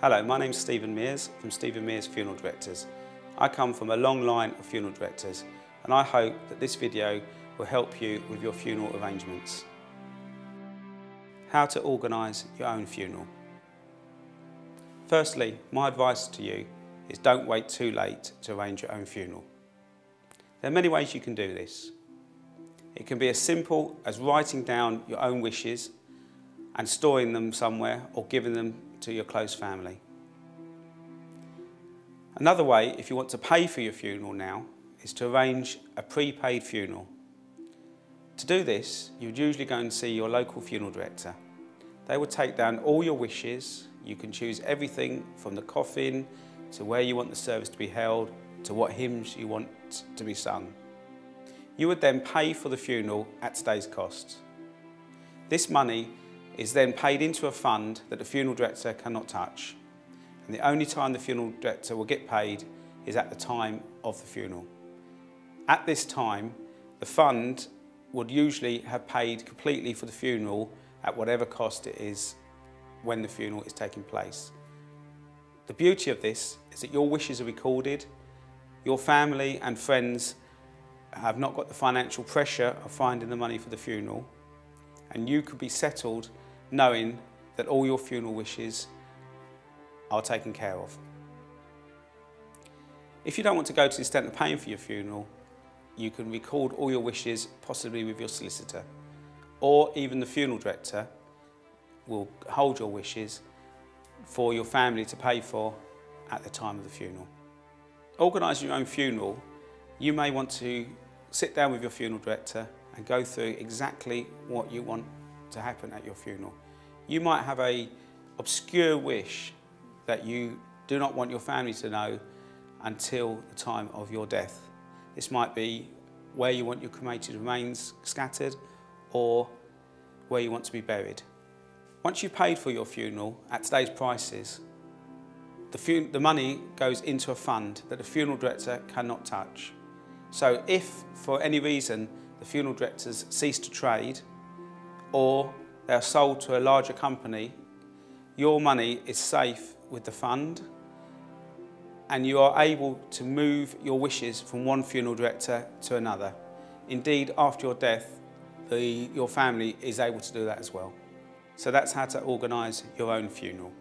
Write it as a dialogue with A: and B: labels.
A: Hello, my name's Stephen Mears from Stephen Mears Funeral Directors. I come from a long line of funeral directors and I hope that this video will help you with your funeral arrangements. How to organise your own funeral. Firstly, my advice to you is don't wait too late to arrange your own funeral. There are many ways you can do this. It can be as simple as writing down your own wishes and storing them somewhere or giving them to your close family. Another way, if you want to pay for your funeral now, is to arrange a prepaid funeral. To do this, you would usually go and see your local funeral director. They would take down all your wishes. You can choose everything from the coffin to where you want the service to be held to what hymns you want to be sung. You would then pay for the funeral at today's cost. This money is then paid into a fund that the funeral director cannot touch. And the only time the funeral director will get paid is at the time of the funeral. At this time, the fund would usually have paid completely for the funeral at whatever cost it is when the funeral is taking place. The beauty of this is that your wishes are recorded, your family and friends have not got the financial pressure of finding the money for the funeral, and you could be settled knowing that all your funeral wishes are taken care of. If you don't want to go to the extent of paying for your funeral, you can record all your wishes, possibly with your solicitor, or even the funeral director will hold your wishes for your family to pay for at the time of the funeral. Organising your own funeral, you may want to sit down with your funeral director and go through exactly what you want to happen at your funeral. You might have an obscure wish that you do not want your family to know until the time of your death. This might be where you want your cremated remains scattered or where you want to be buried. Once you've paid for your funeral at today's prices, the money goes into a fund that the funeral director cannot touch. So if for any reason the funeral directors cease to trade or they are sold to a larger company, your money is safe with the fund and you are able to move your wishes from one funeral director to another. Indeed, after your death, your family is able to do that as well. So that's how to organise your own funeral.